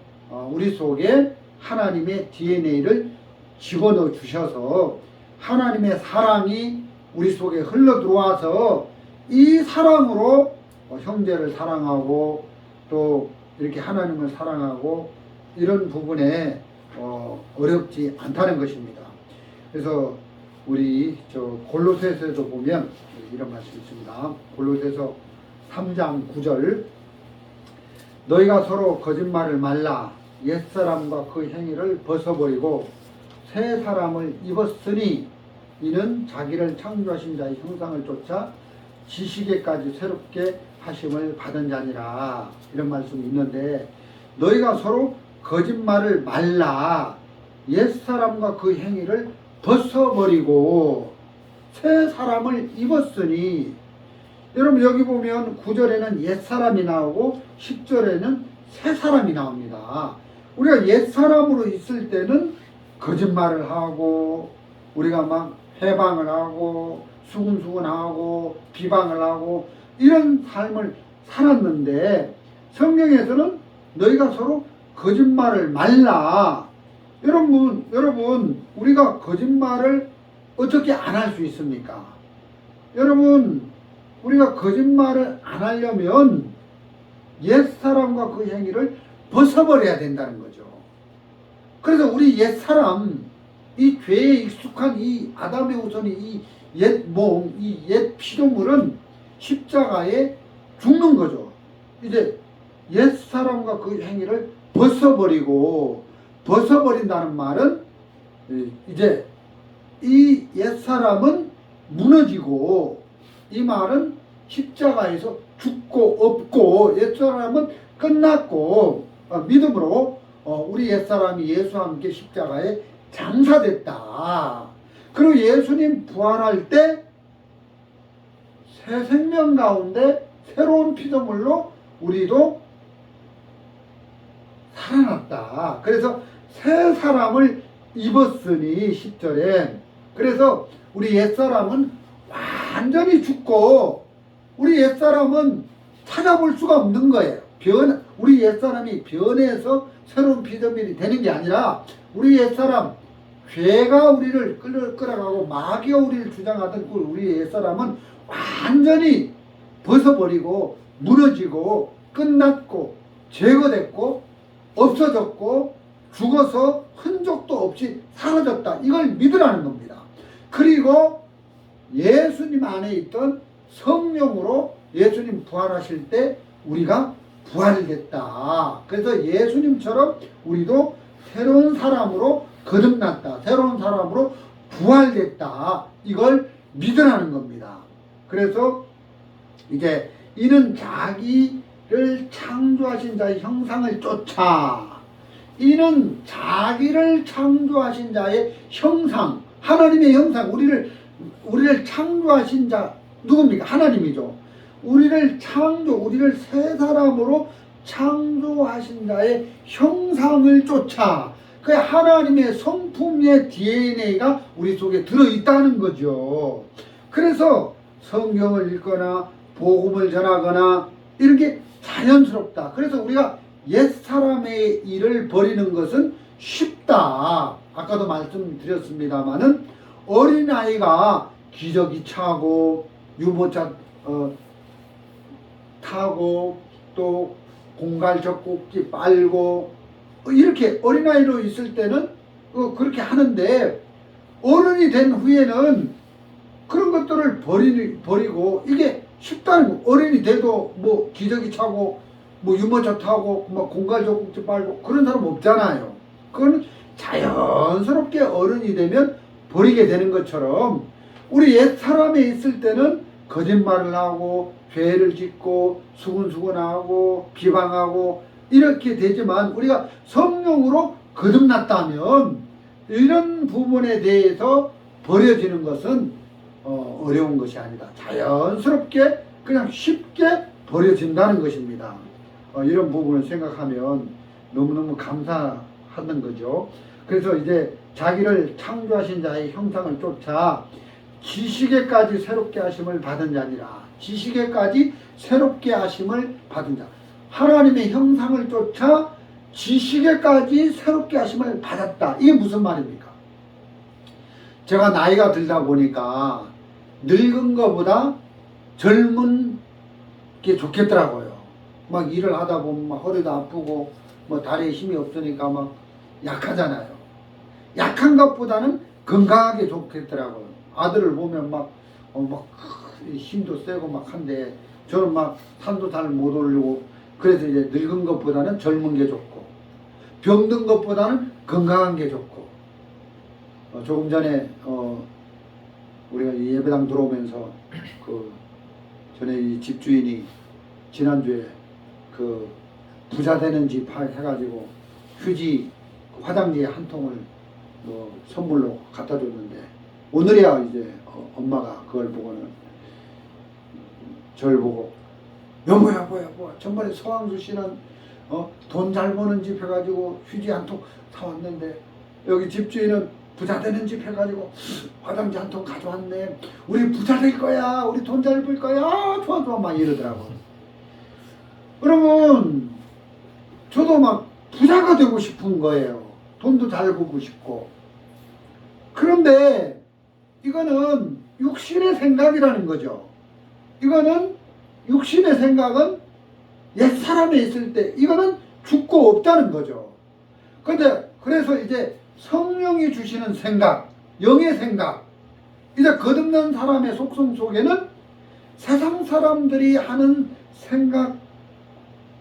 우리 속에 하나님의 DNA를 집어넣어 주셔서 하나님의 사랑이 우리 속에 흘러 들어와서 이 사랑으로 형제를 사랑하고 또 이렇게 하나님을 사랑하고 이런 부분에 어렵지 않다는 것입니다. 그래서 우리 골로새서에도 보면 이런 말씀이 있습니다. 골로새서 3장 9절 너희가 서로 거짓말을 말라 옛사람과 그 행위를 벗어버리고 새 사람을 입었으니 이는 자기를 창조하신 자의 형상을 쫓아 지식에까지 새롭게 하심을 받은 자니라. 이런 말씀이 있는데 너희가 서로 거짓말을 말라 옛사람과 그 행위를 벗어버리고 새 사람을 입었으니 여러분 여기 보면 9절에는 옛사람이 나오고 10절에는 새 사람이 나옵니다. 우리가 옛사람으로 있을 때는 거짓말을 하고 우리가 막 해방을 하고 수근수근하고 비방을 하고 이런 삶을 살았는데 성경에서는 너희가 서로 거짓말을 말라. 여러분 우리가 거짓말을 어떻게 안 할 수 있습니까? 여러분 우리가 거짓말을 안 하려면 옛사람과 그 행위를 벗어버려야 된다는 거죠. 그래서 우리 옛사람 이 죄에 익숙한 이 아담의 후손이 이 옛 몸, 이 옛 피조물은 십자가에 죽는 거죠. 이제 옛사람과 그 행위를 벗어버린다는 말은 이제 이 옛사람은 무너지고 이 말은 십자가에서 죽고 없고 옛사람은 끝났고 믿음으로 우리 옛사람이 예수와 함께 십자가에 장사됐다. 그리고 예수님 부활할 때 새 생명 가운데 새로운 피조물로 우리도 살아났다. 그래서 새 사람을 입었으니 10절에 그래서 우리 옛사람은 완전히 죽고 우리 옛사람은 찾아볼 수가 없는 거예요. 우리 옛사람이 변해서 새로운 피조물이 되는 게 아니라 우리 옛사람 죄가 우리를 끌어가고 마귀가 우리를 주장하던 우리 옛사람은 완전히 벗어버리고 무너지고 끝났고 제거됐고 없어졌고 죽어서 흔적도 없이 사라졌다. 이걸 믿으라는 겁니다. 그리고 예수님 안에 있던 성령으로 예수님 부활하실 때 우리가 부활됐다. 그래서 예수님처럼 우리도 새로운 사람으로 거듭났다. 새로운 사람으로 부활됐다. 이걸 믿으라는 겁니다. 그래서 이제 이는 자기를 창조하신 자의 형상을 쫓아 이는 자기를 창조하신 자의 형상 하나님의 형상 우리를 창조하신 자 누굽니까? 하나님이죠. 우리를 새 사람으로 창조하신 자의 형상을 쫓아 그 하나님의 성품의 DNA가 우리 속에 들어있다는 거죠. 그래서 성경을 읽거나 복음을 전하거나 이렇게 자연스럽다. 그래서 우리가 옛사람의 일을 버리는 것은 쉽다. 아까도 말씀드렸습니다마는 어린아이가 기저귀 차고 유모차 타고 또 공갈 젖꼭지 빨고 이렇게 어린아이로 있을 때는 그렇게 하는데 어른이 된 후에는 그런 것들을 버리고 이게 쉽다는 거. 어른이 돼도 뭐 기저귀 차고 뭐 유모차 타고 뭐 공갈 젖꼭지 빨고 그런 사람 없잖아요. 그건 자연스럽게 어른이 되면 버리게 되는 것처럼 우리 옛 사람에 있을 때는 거짓말을 하고 죄를 짓고 수근수근하고 비방하고 이렇게 되지만 우리가 성령으로 거듭났다면 이런 부분에 대해서 버려지는 것은 어려운 것이 아니다. 자연스럽게 그냥 쉽게 버려진다는 것입니다. 이런 부분을 생각하면 너무너무 감사하는 거죠. 그래서 이제 자기를 창조하신 자의 형상을 쫓아 지식에까지 새롭게 하심을 받은 자니라. 지식에까지 새롭게 하심을 받은 자. 하나님의 형상을 쫓아 지식에까지 새롭게 하심을 받았다. 이게 무슨 말입니까? 제가 나이가 들다 보니까 늙은 것보다 젊은 게 좋겠더라고요. 막 일을 하다 보면 막 허리도 아프고 뭐 다리에 힘이 없으니까 막 약하잖아요. 약한 것보다는 건강하게 좋겠더라고요. 아들을 보면 막 힘도 세고 막 한데 저는 막 산도 잘 못 오르고 그래서 이제 늙은 것보다는 젊은 게 좋고 병든 것보다는 건강한 게 좋고 조금 전에 우리가 예배당 들어오면서 그 전에 이 집주인이 지난주에 그 부자 되는 집 해가지고 휴지 화장지 한 통을 뭐 선물로 갖다 줬는데 오늘이야 이제 엄마가 그걸 보고는 저를 보고 여보야 뭐야 전번에 서항수 씨는 돈 잘 버는 집 해가지고 휴지 한 통 사왔는데 여기 집주인은 부자 되는 집 해가지고 화장지 한 통 가져왔네. 우리 부자 될 거야. 우리 돈 잘 벌 거야. 좋아 막 이러더라고. 그러면 저도 막 부자가 되고 싶은 거예요. 돈도 잘 벌고 싶고. 그런데 이거는 육신의 생각이라는 거죠. 이거는 육신의 생각은 옛사람에 있을 때 이거는 죽고 없다는 거죠. 근데 그래서 이제 성령이 주시는 생각, 영의 생각, 이제 거듭난 사람의 속성 속에는 세상 사람들이 하는 생각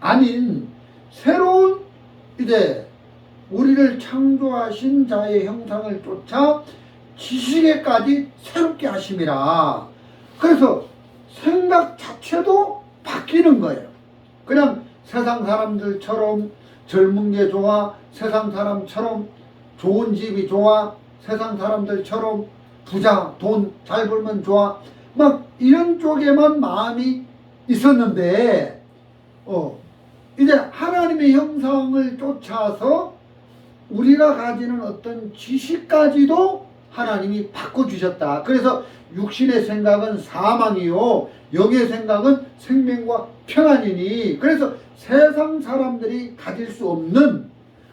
아닌 새로운 이제 우리를 창조하신 자의 형상을 쫓아 지식에까지 새롭게 하심이라. 그래서 생각 자체도 바뀌는 거예요. 그냥 세상 사람들처럼 젊은 게 좋아, 세상 사람처럼 좋은 집이 좋아, 세상 사람들처럼 부자, 돈 잘 벌면 좋아. 막 이런 쪽에만 마음이 있었는데 이제 하나님의 형상을 쫓아서 우리가 가지는 어떤 지식까지도 하나님이 바꿔주셨다. 그래서 육신의 생각은 사망이요 영의 생각은 생명과 평안이니, 그래서 세상 사람들이 가질 수 없는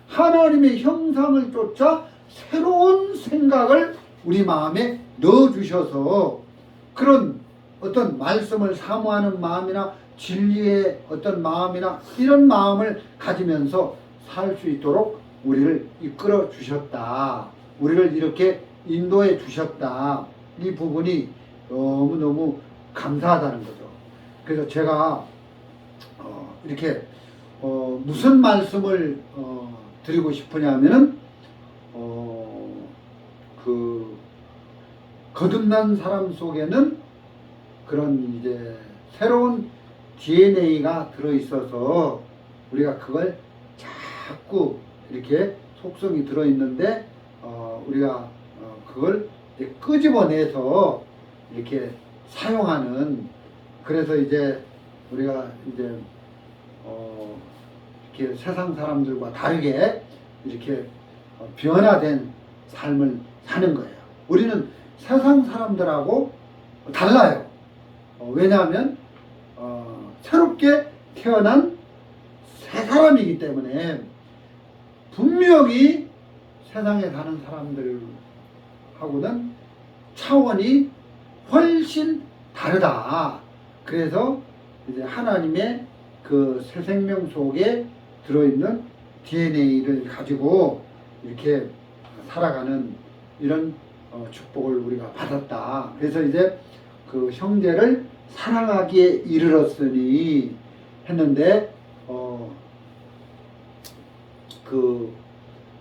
하나님의 형상을 쫓아 새로운 생각을 우리 마음에 넣어주셔서 그런 어떤 말씀을 사모하는 마음이나 진리의 어떤 마음이나 이런 마음을 가지면서 살 수 있도록 우리를 이끌어 주셨다. 우리를 이렇게 인도해 주셨다. 이 부분이 너무너무 감사하다는 거죠. 그래서 제가 이렇게 무슨 말씀을 드리고 싶으냐면은 그 거듭난 사람 속에는 그런 이제 새로운 DNA가 들어있어서 우리가 그걸 자꾸 이렇게 속성이 들어있는데 우리가 그걸 이제 끄집어내서 이렇게 사용하는, 그래서 이제 우리가 이제 이렇게 세상 사람들과 다르게 이렇게 변화된 삶을 사는 거예요. 우리는 세상 사람들하고 달라요. 왜냐하면 새롭게 태어난 새 사람이기 때문에 분명히 세상에 사는 사람들하고는 차원이 훨씬 다르다. 그래서 이제 하나님의 그 새 생명 속에 들어있는 DNA를 가지고 이렇게 살아가는 이런 축복을 우리가 받았다. 그래서 이제 그 형제를 사랑하기에 이르렀으니 했는데 그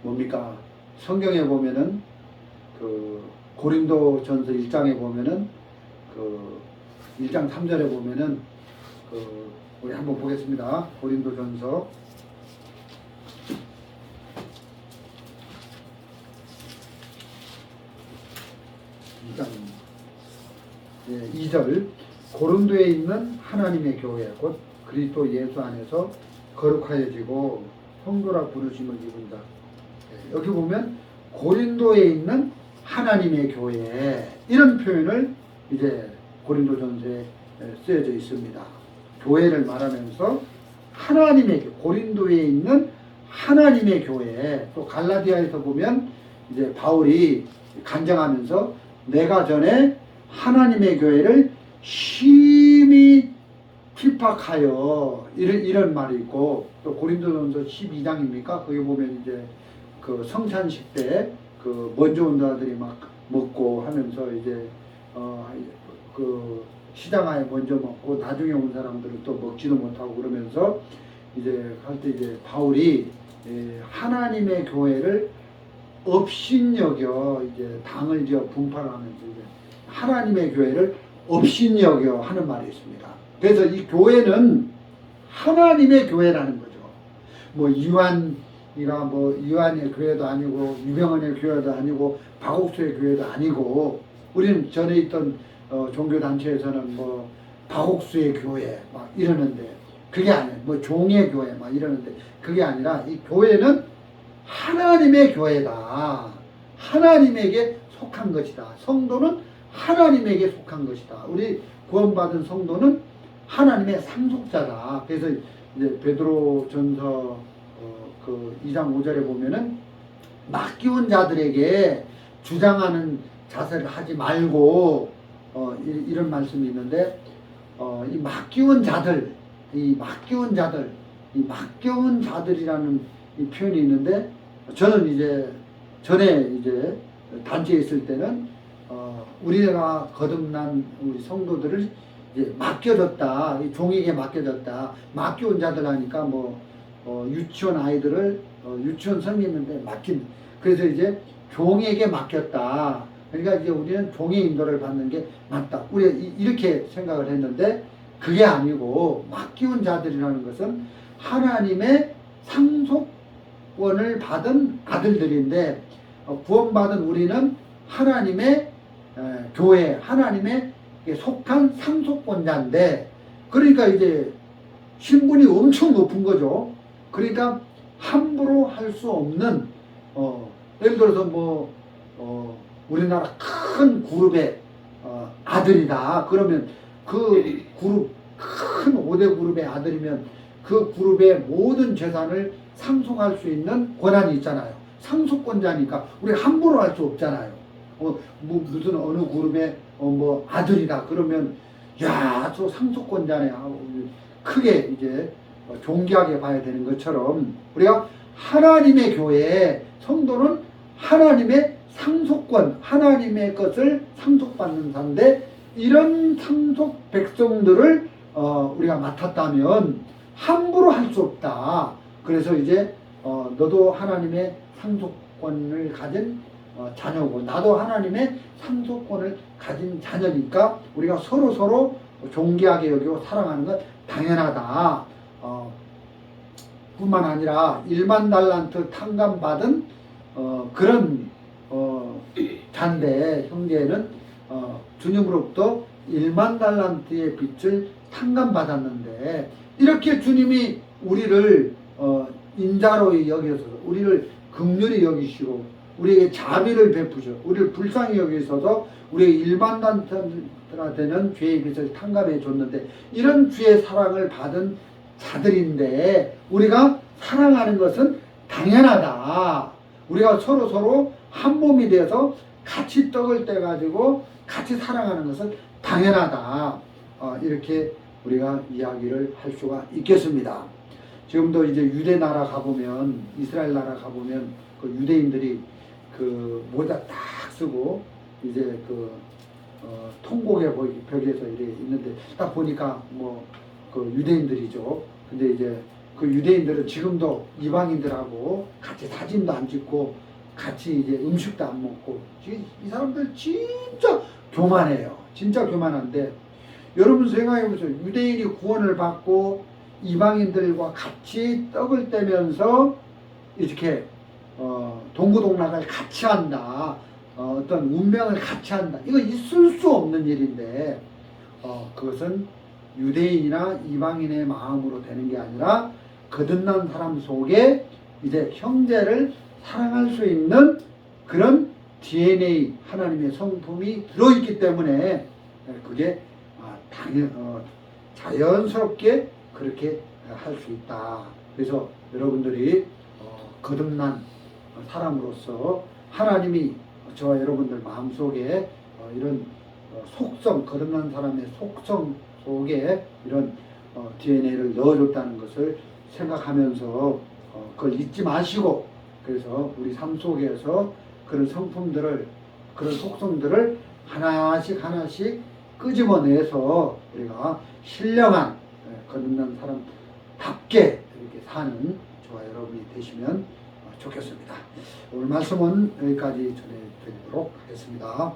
뭡니까? 성경에 보면은 그 고린도전서 1장에 보면은 그 1장 3절에 보면은 그 우리 한번 보겠습니다. 고린도전서 2장 2절 고린도에 있는 하나님의 교회 곧 그리스도 예수 안에서 거룩하여지고 성도라 부르심을 입은 자. 여기 보면 고린도에 있는 하나님의 교회 이런 표현을 이제 고린도전서에 쓰여져 있습니다. 교회를 말하면서 하나님의 교회, 고린도에 있는 하나님의 교회, 또 갈라디아에서 보면 이제 바울이 간증하면서 내가 전에 하나님의 교회를 심히 핍박하여 이런 말이 있고, 또 고린도전서 12장입니까? 거기 보면 이제 그 성찬식 때 그 먼저 온 자들이 막 먹고 하면서 이제 그 시장하에 먼저 먹고 나중에 온 사람들은 또 먹지도 못하고 그러면서 이제 할 때 이제 바울이 하나님의 교회를 업신여겨 이제 당을 지어 분파하면서 이제 하나님의 교회를 업신여겨 하는 말이 있습니다. 그래서 이 교회는 하나님의 교회라는 거죠. 뭐 이완이가 뭐 이완의 교회도 아니고 유병헌의 교회도 아니고 박옥수의 교회도 아니고, 우리는 전에 있던 종교 단체에서는 뭐 박옥수의 교회 막 이러는데 그게 아니에요. 뭐 종의 교회 막 이러는데 그게 아니라 이 교회는 하나님의 교회다. 하나님에게 속한 것이다. 성도는 하나님에게 속한 것이다. 우리 구원받은 성도는 하나님의 상속자다. 그래서 이제 베드로전서 그 2장 5절에 보면은 맡기운 자들에게 주장하는 자세를 하지 말고 이런 말씀이 있는데 이 맡기운 자들이라는 이 표현이 있는데, 저는 이제 전에 이제 단체에 있을 때는 우리가 거듭난 우리 성도들을 이제 맡겨졌다, 종에게 맡겨졌다. 맡겨온 자들 하니까 유치원 아이들을 유치원 선생님한테 맡긴, 그래서 이제 종에게 맡겼다. 그러니까 이제 우리는 종의 인도를 받는 게 맞다. 우리 이렇게 생각을 했는데 그게 아니고, 맡기운 자들이라는 것은 하나님의 상속권을 받은 아들들인데 구원받은 우리는 하나님의 교회 하나님의 속한 상속권자인데, 그러니까 이제 신분이 엄청 높은 거죠. 그러니까 함부로 할 수 없는 예를 들어서 우리나라 큰 그룹의 아들이다. 그러면 그 그룹 큰 5대 그룹의 아들이면 그 그룹의 모든 재산을 상속할 수 있는 권한이 있잖아요. 상속권자니까 우리 함부로 할 수 없잖아요. 무슨 어느 그룹의 아들이다 그러면 야, 저 상속권자네 하고 크게 이제 존귀하게 봐야 되는 것처럼, 우리가 하나님의 교회에 성도는 하나님의 상속권, 하나님의 것을 상속받는 자인데, 이런 상속 백성들을 우리가 맡았다면 함부로 할 수 없다. 그래서 이제 너도 하나님의 상속권을 가진 자녀고 나도 하나님의 상속권을 가진 자녀니까 우리가 서로 존귀하게 여기고 사랑하는 건 당연하다. 뿐만 아니라 1만 달란트 탕감받은 그런 잔데, 형제는 주님으로부터 1만 달란트의 빚을 탕감받았는데, 이렇게 주님이 우리를 인자로 여기셔서 우리를 긍휼히 여기시고 우리에게 자비를 베푸셔 우리를 불쌍히 여기셔서 우리의 1만 달란트나 되는 죄의 빚을 탕감해 줬는데, 이런 주의 사랑을 받은 자들인데 우리가 사랑하는 것은 당연하다. 우리가 서로 한 몸이 되어서 같이 떡을 떼가지고 같이 사랑하는 것은 당연하다. 이렇게 우리가 이야기를 할 수가 있겠습니다. 지금도 이제 유대 나라 가보면, 이스라엘 나라 가보면 그 유대인들이 그 모자 딱 쓰고 이제 통곡의 벽에서 이렇게 있는데, 딱 보니까 그 유대인들이죠. 근데 이제 그 유대인들은 지금도 이방인들하고 같이 사진도 안 찍고 같이 이제 음식도 안 먹고, 이 사람들 진짜 교만해요. 진짜 교만한데, 여러분 생각해 보세요. 유대인이 구원을 받고 이방인들과 같이 떡을 떼면서 이렇게 동고동락을 같이 한다. 어떤 운명을 같이 한다. 이거 있을 수 없는 일인데, 그것은 유대인이나 이방인의 마음으로 되는 게 아니라 거듭난 사람 속에 이제 형제를 사랑할 수 있는 그런 DNA, 하나님의 성품이 들어있기 때문에 그게 자연스럽게 그렇게 할 수 있다. 그래서 여러분들이 거듭난 사람으로서 하나님이 저와 여러분들 마음속에 이런 속성, 거듭난 사람의 속성 속에 이런 DNA를 넣어줬다는 것을 생각하면서 그걸 잊지 마시고, 그래서 우리 삶 속에서 그런 성품들을, 그런 속성들을 하나씩 끄집어내서 우리가 신령한 거듭난 사람답게 이렇게 사는 저와 여러분이 되시면 좋겠습니다. 오늘 말씀은 여기까지 전해드리도록 하겠습니다.